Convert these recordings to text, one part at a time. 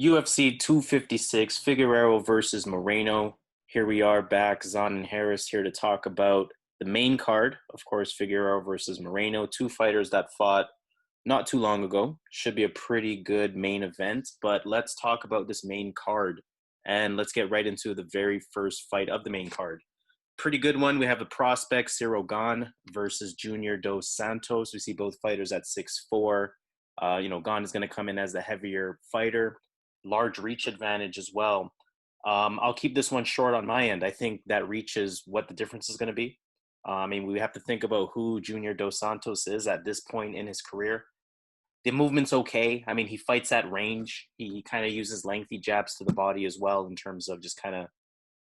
UFC 256, Figueiredo versus Moreno. Here we are back, Zan Harris here to talk about the main card. Of course, Figueiredo versus Moreno, two fighters that fought not too long ago. Should be a pretty good main event, but let's talk about this main card. And let's get right into the very first fight of the main card. Pretty good one. We have the prospect, Ciryl Gane versus Junior Dos Santos. We see both fighters at 6'4". Gane is going to come in as the heavier fighter. Large reach advantage as well. I'll keep this one short on my end. I think that reach is what the difference is going to be. We have to think about who Junior Dos Santos is at this point in his career. The movement's okay. He fights at range. He kind of uses lengthy jabs to the body as well in terms of just kind of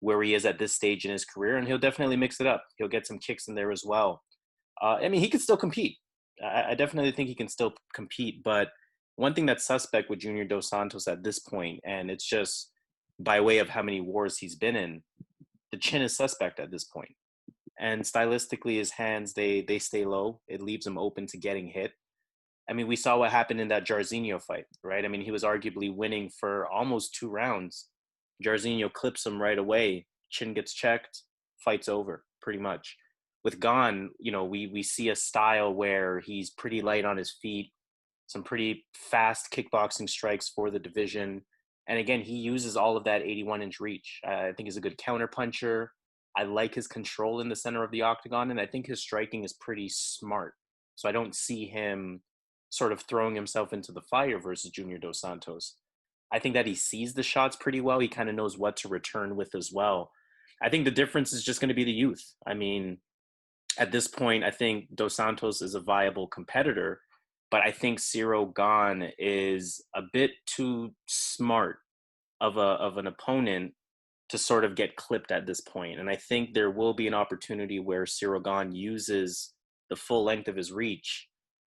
where he is at this stage in his career, and he'll definitely mix it up. He'll get some kicks in there as well. He can still compete. I definitely think he can still compete, but one thing that's suspect with Junior Dos Santos at this point, and it's just by way of how many wars he's been in, the chin is suspect at this point. And stylistically, his hands, they stay low. It leaves him open to getting hit. We saw what happened in that Jairzinho fight, right? He was arguably winning for almost 2 rounds. Jairzinho clips him right away. Chin gets checked, fight's over, pretty much. With Gane, we see a style where he's pretty light on his feet, some pretty fast kickboxing strikes for the division. And again, he uses all of that 81-inch reach. I think he's a good counter puncher. I like his control in the center of the octagon, and I think his striking is pretty smart. So I don't see him sort of throwing himself into the fire versus Junior Dos Santos. I think that he sees the shots pretty well. He kind of knows what to return with as well. I think the difference is just going to be the youth. At this point, I think Dos Santos is a viable competitor, but I think Ciryl Gane is a bit too smart of an opponent to sort of get clipped at this point. And I think there will be an opportunity where Ciryl Gane uses the full length of his reach,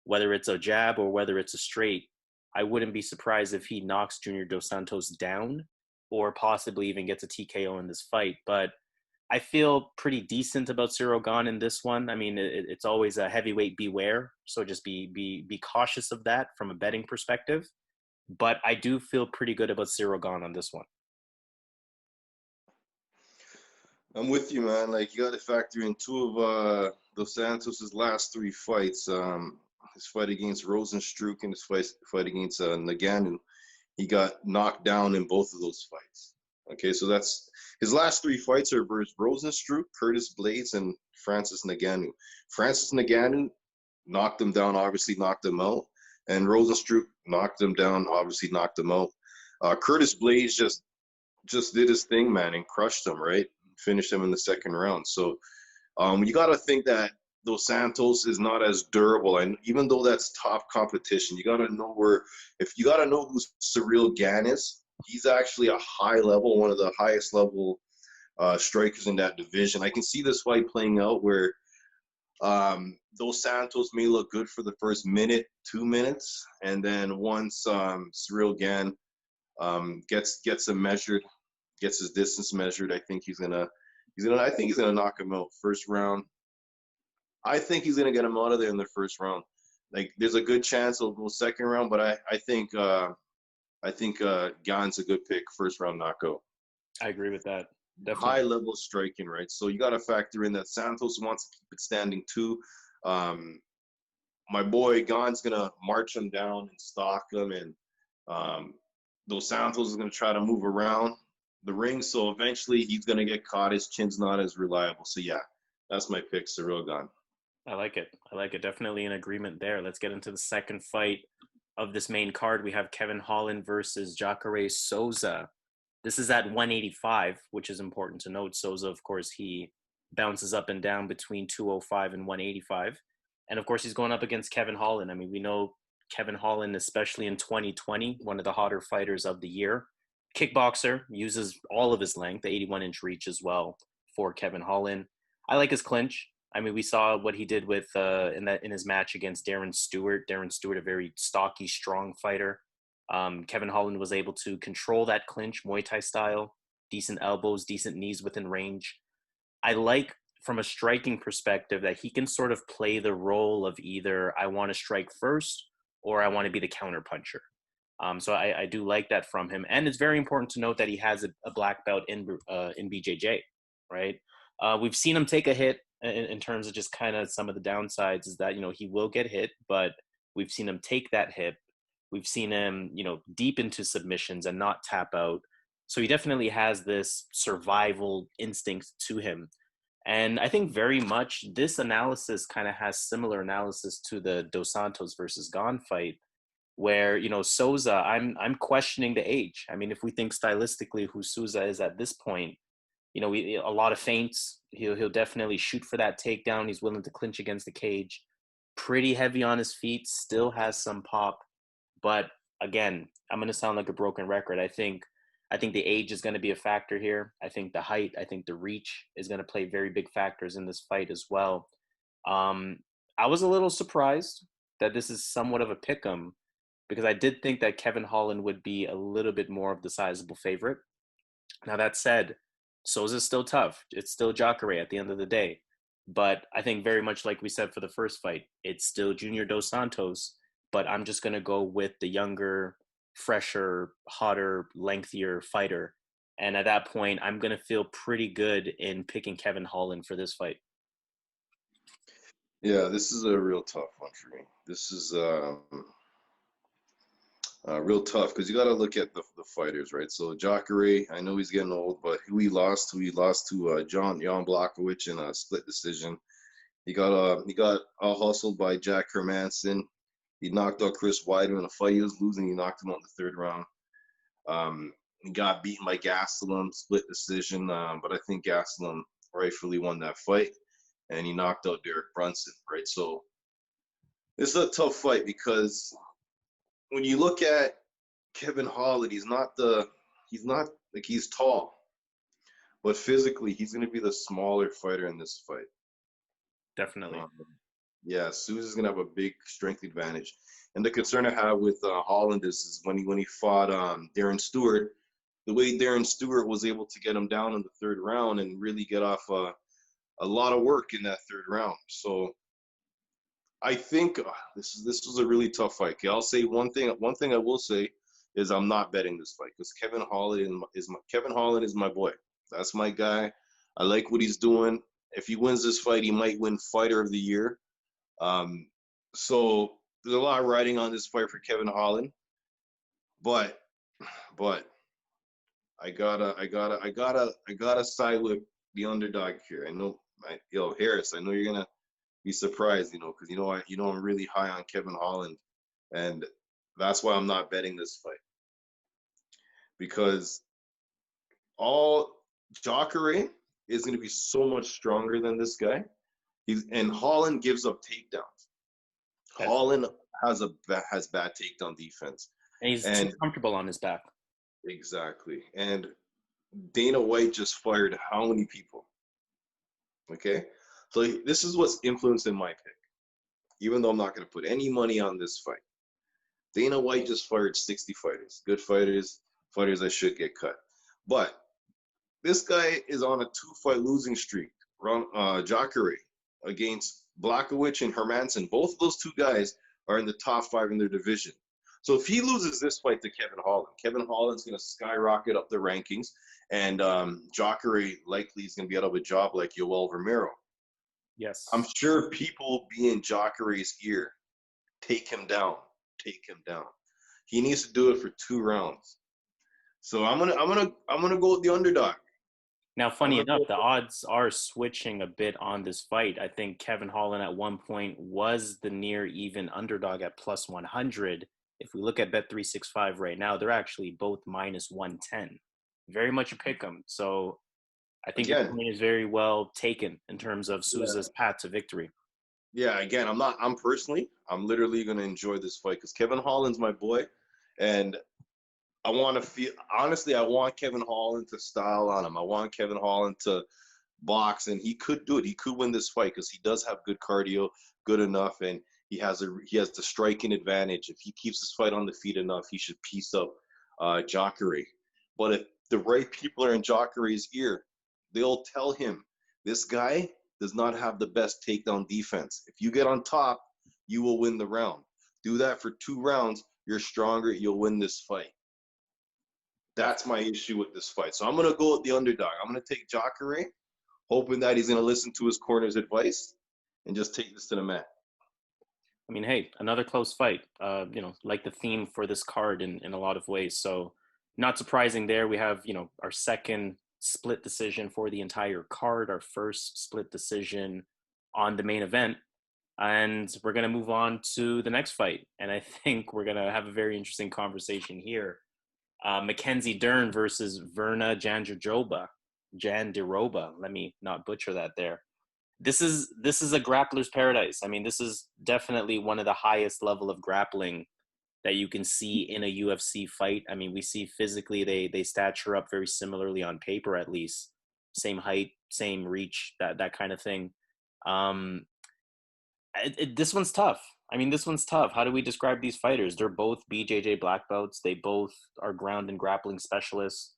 whether it's a jab or whether it's a straight. I wouldn't be surprised if he knocks Junior Dos Santos down or possibly even gets a TKO in this fight. But I feel pretty decent about Ciryl Gane in this one. It's always a heavyweight beware, so just be cautious of that from a betting perspective. But I do feel pretty good about Ciryl Gane on this one. I'm with you, man. Like, you got to factor in 2 of Dos Santos' last 3 fights. His fight against Rozenstruik and his fight against Ngannou. He got knocked down in both of those fights. Okay, so that's his last 3 fights are versus Rozenstruik, Curtis Blaydes, and Francis Ngannou. Francis Ngannou knocked him down, obviously knocked him out, and Rozenstruik knocked him down, obviously knocked him out. Curtis Blaydes just did his thing, man, and crushed him, right? Finished him in the 2nd round. So you got to think that Dos Santos is not as durable, and even though that's top competition, you got to know who Ciryl Gane is. He's actually a high level, one of the highest level strikers in that division. I can see this fight playing out where Dos Santos may look good for the first minute, 2 minutes, and then once Ciryl Gane gets him measured, gets his distance measured, I think he's gonna knock him out first round. I think he's gonna get him out of there in the first round. Like, there's a good chance he'll go 2nd round, but I think Gane's a good pick, first round knockout. I agree with that. Definitely. High level striking, right? So you got to factor in that Santos wants to keep it standing too. My boy Gane's gonna march him down and stalk him, and Dos Santos is gonna try to move around the ring. So eventually he's gonna get caught. His chin's not as reliable. So yeah, that's my pick, Ciryl Gane. I like it. Definitely in agreement there. Let's get into the second fight of this main card. We have Kevin Holland versus Jacare Souza. This is at 185, which is important to note. Souza, of course, he bounces up and down between 205 and 185. And of course, he's going up against Kevin Holland. We know Kevin Holland, especially in 2020, one of the hotter fighters of the year. Kickboxer, uses all of his length, the 81-inch reach as well for Kevin Holland. I like his clinch. We saw what he did with in his match against Dern Stewart. Dern Stewart, a very stocky, strong fighter. Kevin Holland was able to control that clinch, Muay Thai style, decent elbows, decent knees within range. I like, from a striking perspective, that he can sort of play the role of either I want to strike first or I want to be the counter puncher. So I do like that from him, and it's very important to note that he has a black belt in BJJ, right? We've seen him take a hit in terms of just kind of some of the downsides is that he will get hit, but we've seen him take that hit. We've seen him deep into submissions and not tap out. So he definitely has this survival instinct to him. And I think very much this analysis kind of has similar analysis to the Dos Santos versus Gane fight, where Souza, I'm questioning the age. I mean, if we think stylistically who Souza is at this point, a lot of feints. He'll definitely shoot for that takedown. He's willing to clinch against the cage. Pretty heavy on his feet. Still has some pop, but again, I'm going to sound like a broken record. I think the age is going to be a factor here. I think the height, I think the reach is going to play very big factors in this fight as well. I was a little surprised that this is somewhat of a pick'em because I did think that Kevin Holland would be a little bit more of the sizable favorite. Now that said, Souza's still tough. It's still Jacare at the end of the day. But I think very much like we said for the first fight, it's still Junior Dos Santos, but I'm just going to go with the younger, fresher, hotter, lengthier fighter. And at that point, I'm going to feel pretty good in picking Kevin Holland for this fight. Yeah, this is a real tough one for me. This is real tough because you got to look at the fighters, right? So Jacare, I know he's getting old, but who he lost to? He lost to Jan Blachowicz in a split decision. He got hustled by Jack Hermanson. He knocked out Chris Weidman in a fight he was losing. He knocked him out in the third round. He got beaten by Gastelum, split decision, but I think Gastelum rightfully won that fight, and he knocked out Derek Brunson, right? So this is a tough fight because when you look at Kevin Holland, he's tall, but physically he's going to be the smaller fighter in this fight. Definitely. Yeah, Souza's going to have a big strength advantage. And the concern I have with Holland is when he fought Darren Stewart, the way Darren Stewart was able to get him down in the third round and really get off a lot of work in that third round. So I think this was a really tough fight. Okay, I'll say one thing. One thing I will say is I'm not betting this fight because Kevin Holland is my boy. That's my guy. I like what he's doing. If he wins this fight, he might win Fighter of the Year. So there's a lot riding on this fight for Kevin Holland, but I gotta side with the underdog here. I know, Harris. I know you're gonna be surprised, because I'm really high on Kevin Holland, and that's why I'm not betting this fight because all Jacare is going to be so much stronger than this guy. And Holland gives up takedowns. Holland has bad takedown defense, and he's too comfortable on his back. Exactly. And Dana White just fired how many people? Okay. So this is what's influencing my pick, even though I'm not going to put any money on this fight. Dana White just fired 60 fighters, good fighters that should get cut. But this guy is on a 2-fight losing streak. Jacare against Blachowicz and Hermanson. Both of those two guys are in the top 5 in their division. So if he loses this fight to Kevin Holland's going to skyrocket up the rankings, and Jacare likely is going to be out of a job like Yoel Romero. Yes. I'm sure people will be in Jacare's ear. Take him down. He needs to do it for 2 rounds. So I'm gonna go with the underdog. Now, funny enough, the odds are switching a bit on this fight. I think Kevin Holland at one point was the near even underdog at plus 100. If we look at Bet365 right now, they're actually both minus 110. Very much a pick 'em. So I think the point is very well taken in terms of Souza's path to victory. Yeah, again, I'm literally going to enjoy this fight because Kevin Holland's my boy. And I want Kevin Holland to style on him. I want Kevin Holland to box, and he could do it. He could win this fight because he does have good cardio, good enough, and he has the striking advantage. If he keeps his fight on the feet enough, he should piece up Jacare. But if the right people are in Jacare's ear, they'll tell him this guy does not have the best takedown defense. If you get on top, you will win the round. Do that for 2 rounds, you're stronger, you'll win this fight. That's my issue with this fight. So I'm going to go with the underdog. I'm going to take Jacare, hoping that he's going to listen to his corner's advice and just take this to the mat. I mean, hey, another close fight. Like the theme for this card in a lot of ways. So not surprising there. We have, our second split decision for the entire card, our first split decision on the main event. And we're going to move on to the next fight. And I think we're going to have a very interesting conversation here. Mackenzie Dern versus Virna Jandiroba. Let me not butcher that there. This is a grappler's paradise. I mean, this is definitely one of the highest level of grappling that you can see in a UFC fight. I mean, we see physically they stature up very similarly on paper, at least. Same height, same reach, that kind of thing. This one's tough. I mean, this one's tough. How do we describe these fighters? They're both BJJ black belts. They both are ground and grappling specialists.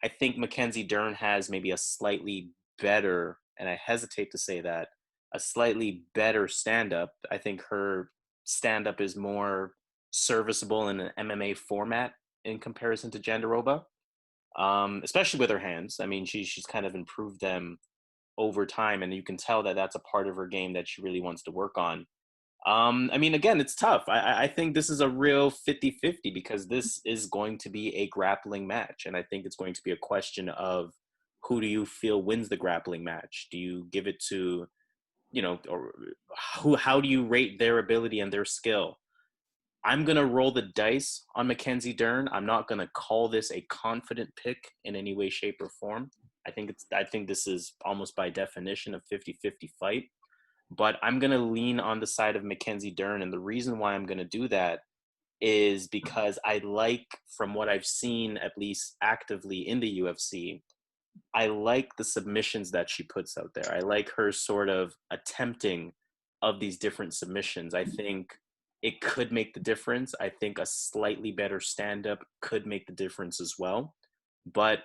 I think Mackenzie Dern has maybe a slightly better, and I hesitate to say that, a slightly better stand-up. I think her stand-up is more serviceable in an MMA format in comparison to Jandiroba, especially with her hands. I mean, she's kind of improved them over time, and you can tell that that's a part of her game that she really wants to work on. I mean, again, it's tough. I think this is a real 50-50 because this is going to be a grappling match. And I think it's going to be a question of who do you feel wins the grappling match? Do you give it to, or how do you rate their ability and their skill? I'm going to roll the dice on Mackenzie Dern. I'm not going to call this a confident pick in any way, shape, or form. I think this is almost by definition a 50-50 fight. But I'm going to lean on the side of Mackenzie Dern. And the reason why I'm going to do that is because I like, from what I've seen, at least actively in the UFC, I like the submissions that she puts out there. I like her sort of attempting of these different submissions. I think it could make the difference. I think a slightly better stand-up could make the difference as well. But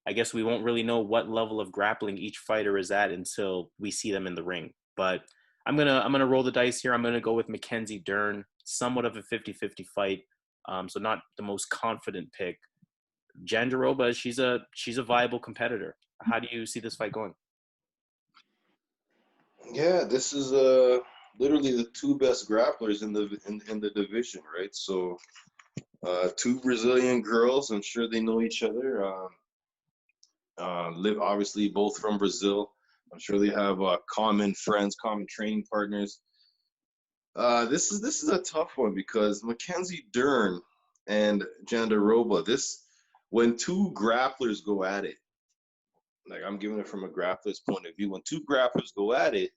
I guess we won't really know what level of grappling each fighter is at until we see them in the ring. But I'm gonna roll the dice here. I'm gonna go with Mackenzie Dern, somewhat of a 50-50 fight. So not the most confident pick. Jandiroba, she's a viable competitor. How do you see this fight going? Yeah, this is literally the two best grapplers in the division, right? So two Brazilian girls. I'm sure they know each other. Live obviously both from Brazil. I'm sure they have common friends, common training partners. This is a tough one because Mackenzie Dern and Jandiroba, when two grapplers go at it, like I'm giving it from a grappler's point of view, when two grapplers go at it,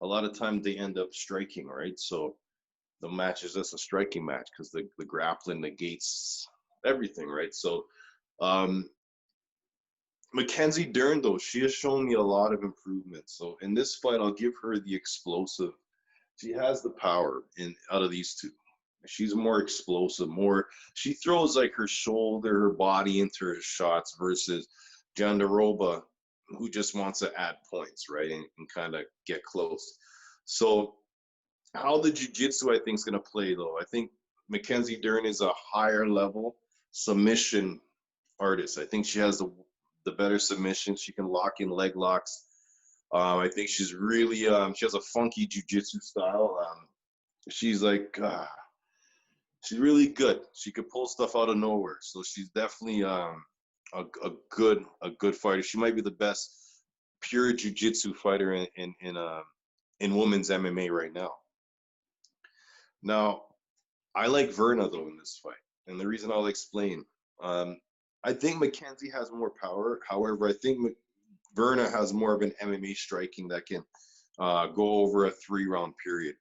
a lot of times they end up striking, right? So the match is just a striking match because the grappling negates everything, right? So Mackenzie Dern, though, she has shown me a lot of improvement. So in this fight, I'll give her the explosive. She has the power out of these two. She's more explosive, she throws like her shoulder, her body into her shots versus Jandiroba, who just wants to add points, right, and kind of get close. So how the jiu-jitsu, I think, is going to play, though. I think Mackenzie Dern is a higher level submission artist. I think she has the better submission. She can lock in leg locks. I think she's really she has a funky jiu-jitsu style. She's like she's really good. She could pull stuff out of nowhere. So she's definitely a good fighter. She might be the best pure jiu-jitsu fighter in women's MMA right now. Now, I like Virna though in this fight, and the reason I'll explain. I think Mackenzie has more power. However, I think Virna has more of an MMA striking that can go over a 3-round period.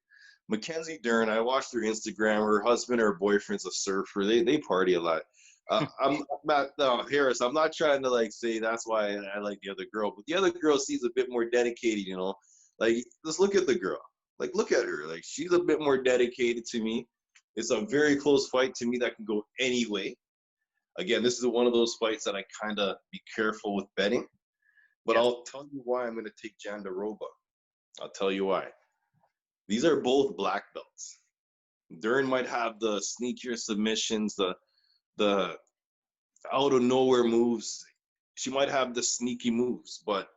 Mackenzie Dern, I watched her Instagram. Her husband or boyfriend's a surfer. They party a lot. I'm not Harris. I'm not trying to like say that's why I like the other girl, but the other girl seems a bit more dedicated. Like just look at the girl. Like look at her. Like she's a bit more dedicated to me. It's a very close fight to me that can go any way. Again, this is one of those fights that I kind of be careful with betting. But I'll tell you why I'm going to take Jandiroba. I'll tell you why. These are both black belts. Dern might have the sneakier submissions, the out of nowhere moves. She might have the sneaky moves, but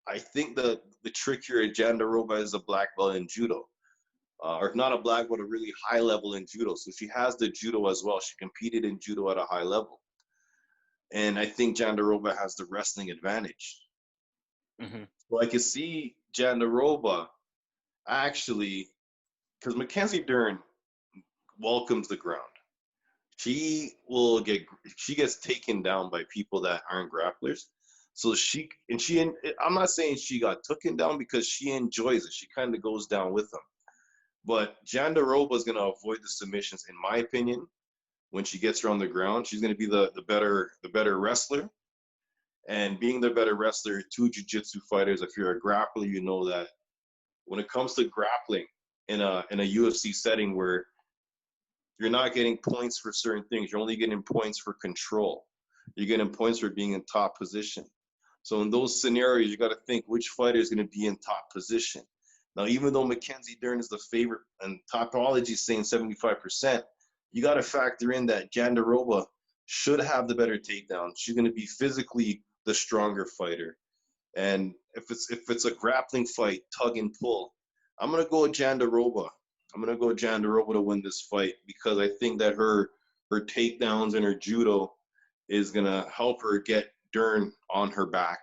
I think the trick here at Jandiroba is a black belt in judo, or if not a black belt, a really high level in judo. So she has the judo as well. She competed in judo at a high level, and I think Jandiroba has the wrestling advantage. Mm-hmm. So I can see Jandiroba actually, because Mackenzie Dern welcomes the ground. She will get she gets taken down by people that aren't grapplers. So I'm not saying she got taken down because she enjoys it. She kind of goes down with them. But Jandiroba is going to avoid the submissions, in my opinion. When she gets her on the ground, she's going to be the better wrestler. And being the better wrestler, two jiu-jitsu fighters, if you're a grappler, you know that when it comes to grappling in a UFC setting where you're not getting points for certain things, you're only getting points for control. You're getting points for being in top position. So in those scenarios, you got to think which fighter is going to be in top position. Now, even though Mackenzie Dern is the favorite and Topology is saying 75%, you got to factor in that Jandiroba should have the better takedown. She's going to be physically the stronger fighter. And if it's a grappling fight, tug and pull, I'm going to go with Jandiroba. I'm going to go with Jandiroba to win this fight because I think that her takedowns and her judo is going to help her get Dern on her back,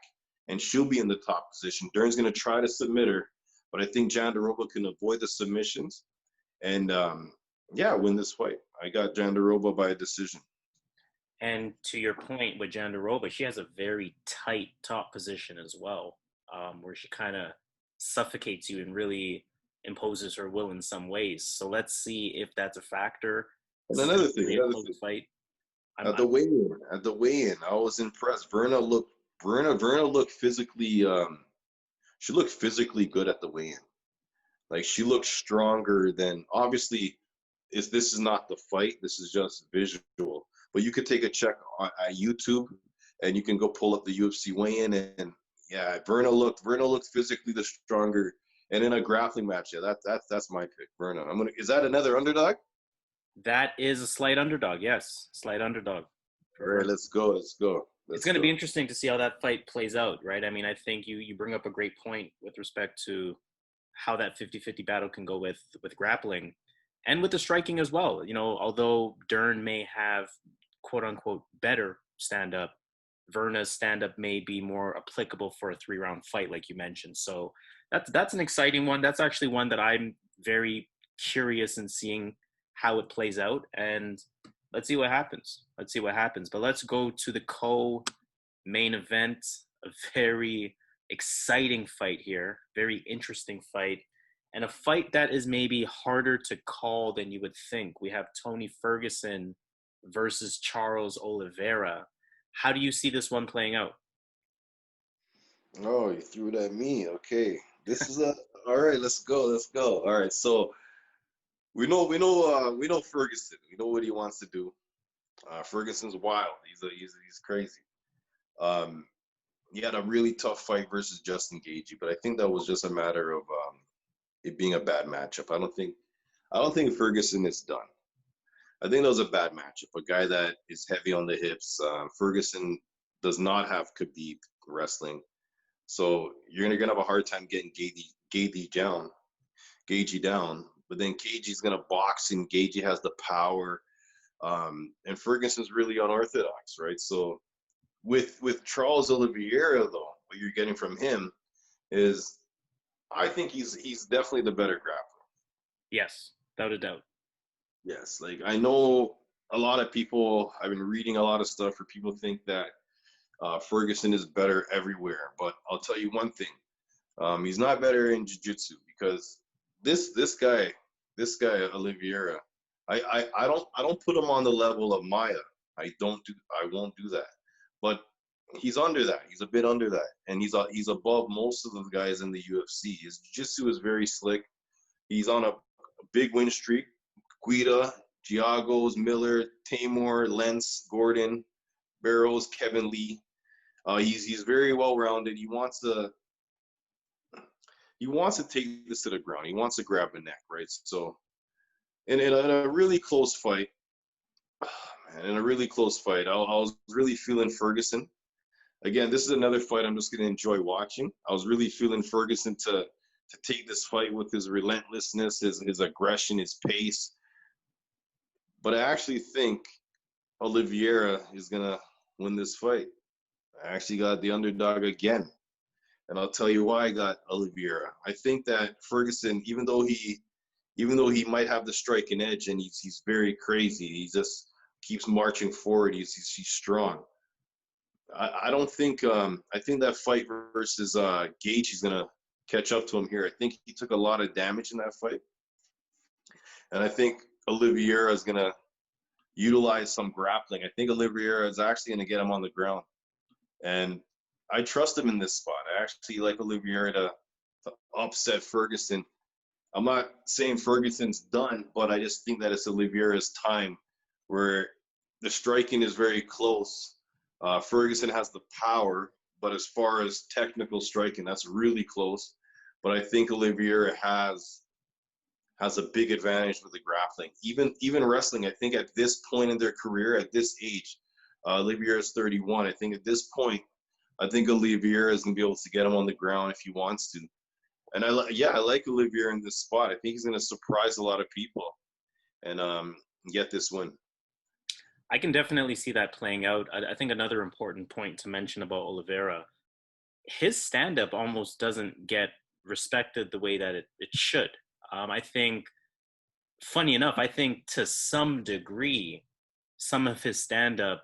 and she'll be in the top position. Dern's going to try to submit her, but I think Jandiroba can avoid the submissions and, win this fight. I got Jandiroba by a decision. And to your point with Jandiroba, she has a very tight top position as well, where she kind of suffocates you and really imposes her will in some ways. So let's see if that's a factor. And another thing, fight. At the weigh-in, I was impressed. Virna looked physically. She looked physically good at the weigh-in. Like she looked stronger than. Obviously, this is not the fight. This is just visual. But you could take a check at YouTube, and you can go pull up the UFC weigh-in, and yeah, Virna looked physically the stronger. And in a grappling match, yeah, that's my pick, Virna. Is that another underdog? That is a slight underdog, yes. Slight underdog. All right, let's go. It's going to be interesting to see how that fight plays out, right? I mean, I think you bring up a great point with respect to how that 50-50 battle can go with grappling and with the striking as well. You know, although Dern may have quote-unquote better stand-up, Virna's stand-up may be more applicable for a 3-round fight, like you mentioned. So that's an exciting one. That's actually one that I'm very curious in seeing how it plays out, and let's see what happens. But let's go to the co-main event. A very exciting fight here, very interesting fight, and a fight that is maybe harder to call than you would think. We have Tony Ferguson versus Charles Oliveira. How do you see this one playing out? Oh, you threw it at me. Okay. This is all right, let's go. All right, so we know Ferguson. We know what he wants to do. Ferguson's wild. He's crazy. He had a really tough fight versus Justin Gaethje, but I think that was just a matter of it being a bad matchup. I don't think Ferguson is done. I think that was a bad matchup. A guy that is heavy on the hips. Ferguson does not have Khabib wrestling, so you're gonna have a hard time getting Gaethje down. But then Gaethje's gonna box, and Gaethje has the power, and Ferguson's really unorthodox, right? So with Charles Oliveira, though, what you're getting from him is, I think he's definitely the better grappler. Yes, without a doubt. Yes, like I know a lot of people. I've been reading a lot of stuff where people think that Ferguson is better everywhere, but I'll tell you one thing: he's not better in jiu-jitsu because this guy Oliveira, I don't put him on the level of Maya. I won't do that. But he's under that. He's a bit under that, and he's above most of the guys in the UFC. His jiu-jitsu is very slick. He's on a big win streak. Guida, Giagos, Miller, Tamor, Lentz, Gordon, Barrows, Kevin Lee. He's very well rounded. He wants to take this to the ground. He wants to grab the neck, right? So in a really close fight, man, in a really close fight, I was really feeling Ferguson. Again, this is another fight I'm just going to enjoy watching. I was really feeling Ferguson to take this fight with his relentlessness, his aggression, his pace. But I actually think Oliveira is going to win this fight. I actually got the underdog again. And I'll tell you why I got Oliveira. I think that Ferguson, even though he might have the striking edge and he's very crazy, he just keeps marching forward. He's strong. I don't think I think that fight versus Gage is gonna catch up to him here. I think he took a lot of damage in that fight, and I think Oliveira is gonna utilize some grappling. I think Oliveira is actually gonna get him on the ground, and I trust him in this spot. I actually like Oliveira to upset Ferguson. I'm not saying Ferguson's done, but I just think that it's Oliveira's time where the striking is very close. Ferguson has the power, but as far as technical striking, that's really close. But I think Oliveira has a big advantage with the grappling. Even wrestling, I think at this point in their career, at this age, Oliveira is 31. I think at this point, I think Oliveira is going to be able to get him on the ground if he wants to. And I like Oliveira in this spot. I think he's going to surprise a lot of people and get this win. I can definitely see that playing out. I think another important point to mention about Oliveira, his stand-up almost doesn't get respected the way that it should. I think, funny enough, I think to some degree, some of his stand-up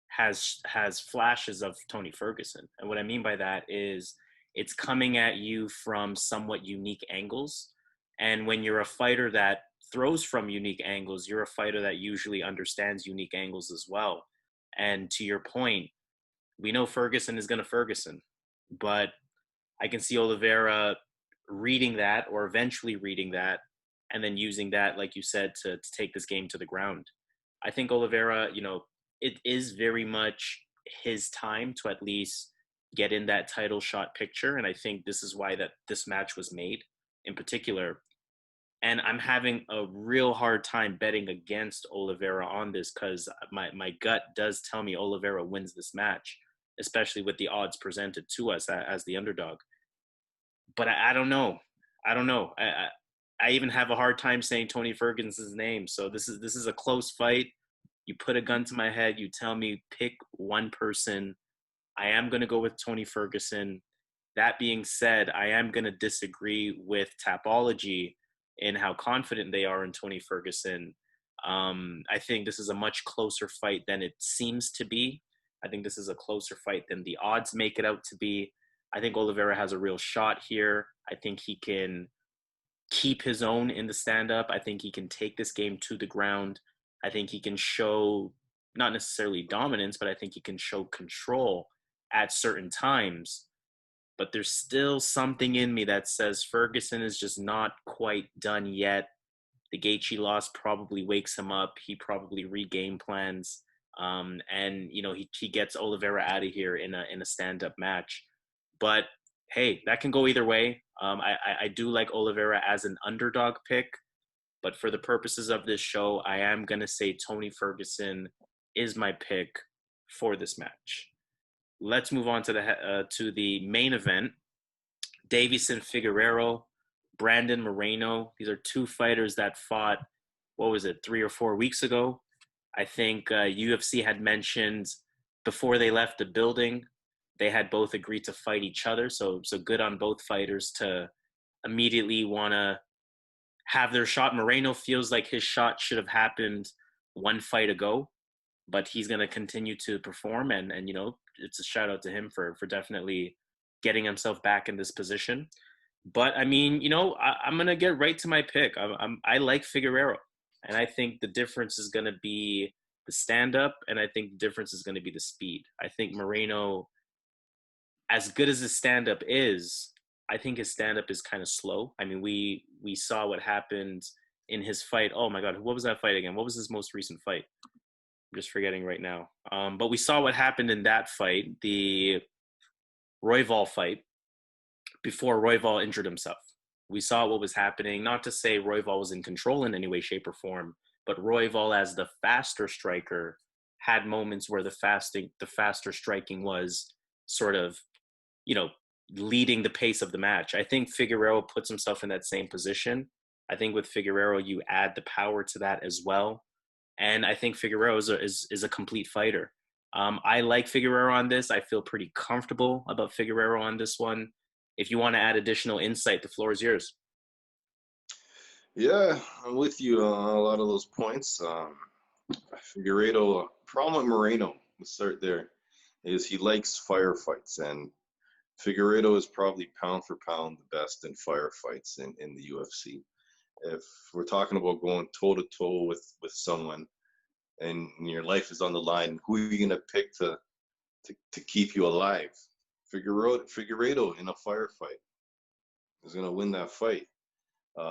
has flashes of Tony Ferguson. And what I mean by that is it's coming at you from somewhat unique angles. And when you're a fighter that throws from unique angles, you're a fighter that usually understands unique angles as well. And to your point, we know Ferguson is going to Ferguson, but I can see Oliveira reading that or eventually reading that and then using that, like you said, to take this game to the ground. I think Oliveira, it is very much his time to at least get in that title shot picture. And I think this is why that this match was made in particular. And I'm having a real hard time betting against Oliveira on this because my gut does tell me Oliveira wins this match, especially with the odds presented to us as the underdog. But I don't know. I don't know. I even have a hard time saying Tony Ferguson's name. So this is a close fight. You put a gun to my head. You tell me pick one person. I am going to go with Tony Ferguson. That being said, I am going to disagree with Tapology in how confident they are in Tony Ferguson. I think this is a much closer fight than it seems to be. I think this is a closer fight than the odds make it out to be. I think Oliveira has a real shot here. I think he can keep his own in the stand-up. I think he can take this game to the ground. I think he can show not necessarily dominance, but I think he can show control at certain times. But there's still something in me that says Ferguson is just not quite done yet. The Gaethje loss probably wakes him up. He probably regame plans. And he gets Oliveira out of here in a stand-up match. But hey, that can go either way. I do like Oliveira as an underdog pick, but for the purposes of this show, I am gonna say Tony Ferguson is my pick for this match. Let's move on to the main event. Deiveson Figueiredo, Brandon Moreno. These are two fighters that fought, 3 or 4 weeks ago? I think UFC had mentioned before they left the building, they had both agreed to fight each other. So good on both fighters to immediately want to have their shot. Moreno feels like his shot should have happened one fight ago, but he's going to continue to perform. And it's a shout out to him for definitely getting himself back in this position. But I mean, I'm going to get right to my pick. I like Figueiredo, and I think the difference is going to be the stand-up, and I think the difference is going to be the speed. I think Moreno, as good as his stand-up is, I think his stand-up is kind of slow. I mean, we saw what happened in his fight. Oh my God, what was that fight again? What was his most recent fight? I'm just forgetting right now. But we saw what happened in that fight, the Royval fight, before Royval injured himself. We saw what was happening. Not to say Royval was in control in any way, shape, or form, but Royval, as the faster striker, had moments where the faster striking was sort of, you know, leading the pace of the match. I think Figueiredo puts himself in that same position. I think with Figueiredo, you add the power to that as well. And I think Figueiredo is a complete fighter. I like Figueiredo on this. I feel pretty comfortable about Figueiredo on this one. If you want to add additional insight, the floor is yours. Yeah, I'm with you on a lot of those points. Figueiredo, problem with Moreno, let's start there, is he likes firefights, and Figueiredo is probably pound for pound the best in firefights in the UFC. If we're talking about going toe to toe with someone and your life is on the line, who are you gonna pick to keep you alive? Figueiredo in a firefight is gonna win that fight.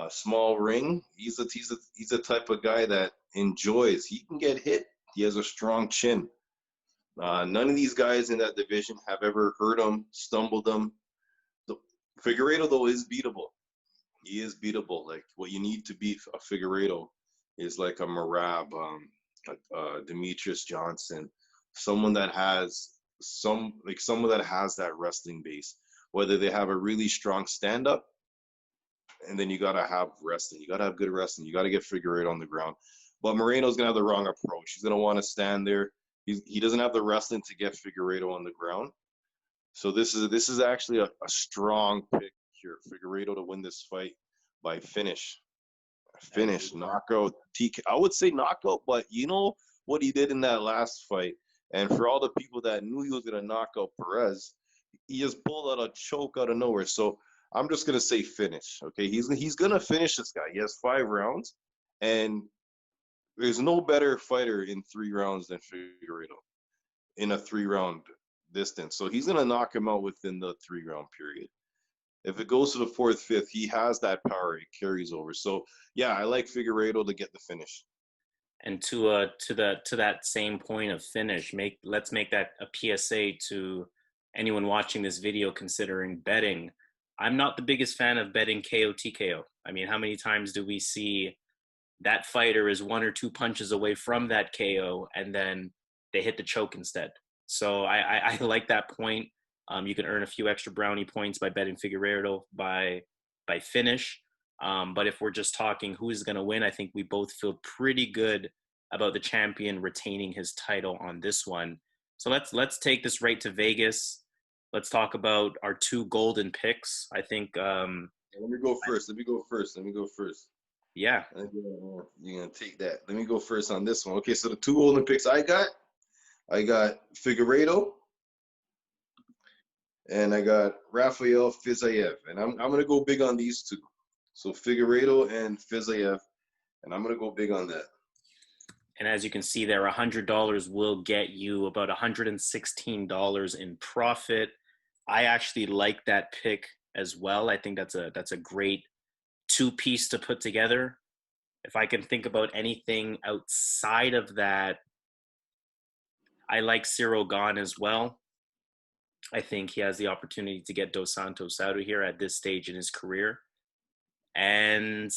Small ring, he's the type of guy that enjoys. He can get hit. He has a strong chin. None of these guys in that division have ever hurt him, stumbled him. Figueiredo, though, is beatable. He is beatable. Like, what you need to beat a Figueiredo is like a Marab, Demetrius Johnson, someone that has someone that has that wrestling base. Whether they have a really strong stand-up, and then you gotta have wrestling. You gotta have good wrestling. You gotta get Figueiredo on the ground. But Moreno's gonna have the wrong approach. He's gonna want to stand there. He doesn't have the wrestling to get Figueiredo on the ground. So this is actually a strong pick here. Figueiredo to win this fight by finish, knockout. I would say knockout, but you know what he did in that last fight. And for all the people that knew he was gonna knock out Perez, he just pulled out a choke out of nowhere. So I'm just gonna say finish. Okay, he's gonna finish this guy. He has 5 rounds, and there's no better fighter in 3 rounds than Figueiredo in a 3-round distance. So he's gonna knock him out within the 3-round period. If it goes to the 4th, 5th, he has that power. It carries over. So yeah, I like Figueiredo to get the finish. And to that same point of finish, let's make that a PSA to anyone watching this video considering betting. I'm not the biggest fan of betting KO TKO. I mean, how many times do we see that fighter is 1 or 2 punches away from that KO and then they hit the choke instead? So I like that point. You can earn a few extra brownie points by betting Figueiredo by finish. But if we're just talking who is going to win, I think we both feel pretty good about the champion retaining his title on this one. So let's take this right to Vegas. Let's talk about our 2 golden picks. I think. Let me go first. Yeah. You're gonna take that. Let me go first on this one. Okay, so the 2 golden picks I got Figueiredo, and I got Rafael Fiziev, and I'm gonna go big on these 2. So Figueiredo and Fiziev, and I'm gonna go big on that. And as you can see there, $100 will get you about $116 in profit. I actually like that pick as well. I think that's a great 2-piece to put together. If I can think about anything outside of that, I like Ciryl Gane as well. I think he has the opportunity to get Dos Santos out of here at this stage in his career. And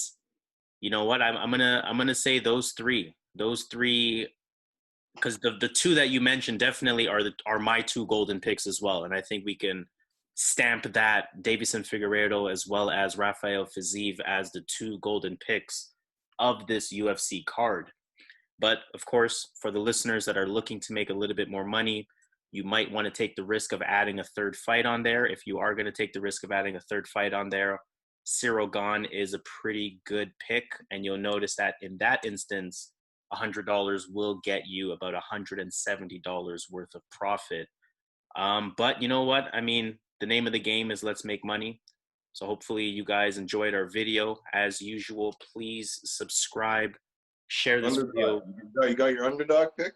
you know what? I'm gonna say those three, because the 2 that you mentioned definitely are my 2 golden picks as well. And I think we can stamp that Davison Figueiredo as well as Rafael Fiziev as the 2 golden picks of this UFC card. But of course, for the listeners that are looking to make a little bit more money, you might want to take the risk of adding a 3rd fight on there. If you are going to take the risk of adding a 3rd fight on there, Ciryl Gane is a pretty good pick. And you'll notice that in that instance, $100 will get you about $170 worth of profit. But you know what? I mean, the name of the game is let's make money. So hopefully you guys enjoyed our video. As usual, please subscribe, share this video. You got your underdog pick?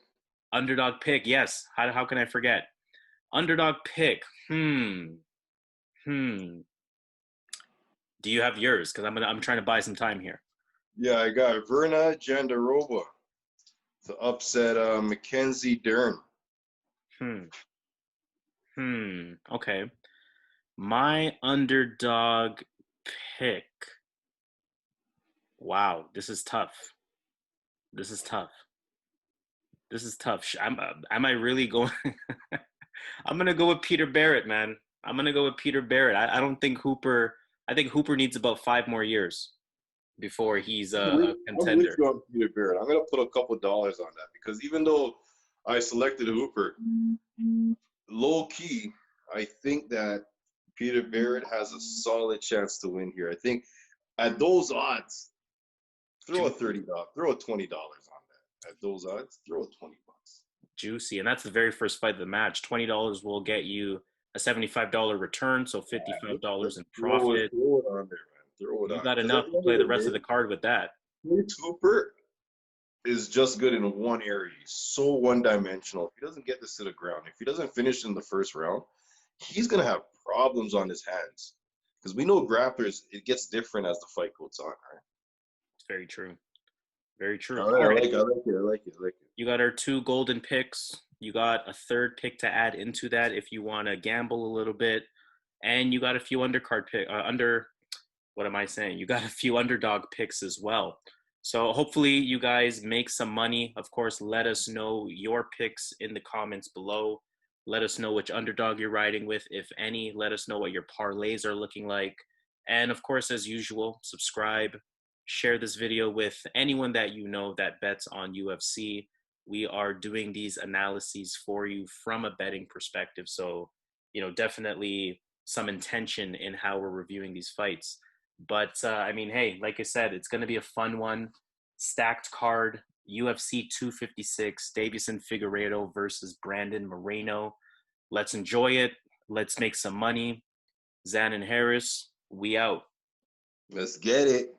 Underdog pick, yes. How can I forget? Underdog pick. Do you have yours? Because I'm trying to buy some time here. Yeah, I got Virna Jandiroba to upset Mackenzie Dern. Okay. My underdog pick. Wow, this is tough. This is tough. This is tough. Am I really going? I'm gonna go with Peter Barrett, man. I'm gonna go with Peter Barrett. I don't think Hooper. I think Hooper needs about 5 more years before he's a I'm with contender. you on Peter Barrett. I'm gonna put a couple dollars on that because even though I selected Hooper, low key, I think that Peter Barrett has a solid chance to win here. I think at those odds, throw a $30, throw a $20 on that. At those odds, throw a $20. Juicy, and that's the very first fight of the match. $20 will get you a $75 return, so $55 in profit. Throw it on there, man. Throw it You on. got Because at enough the to end of play the the rest of day, the card with that. Hooper is just good in one area. He's so one-dimensional. If he doesn't get this to the ground, if he doesn't finish in the first round, he's gonna have problems on his hands. Because we know grapplers, it gets different as the fight goes on, right? It's very true. Very true. All right, All right. I like it. You got our two golden picks. You got a third pick to add into that if you want to gamble a little bit, and you got a few undercard pick What am I saying? You got a few underdog picks as well. So hopefully you guys make some money. Of course, let us know your picks in the comments below. Let us know which underdog you're riding with, if any. Let us know what your parlays are looking like. And of course, as usual, subscribe, share this video with anyone that you know that bets on UFC. We are doing these analyses for you from a betting perspective. So, definitely some intention in how we're reviewing these fights. But I mean, hey, like I said, it's going to be a fun one. Stacked card, UFC 256, Davison Figueiredo versus Brandon Moreno. Let's enjoy it. Let's make some money. Zan and Harris, we out. Let's get it.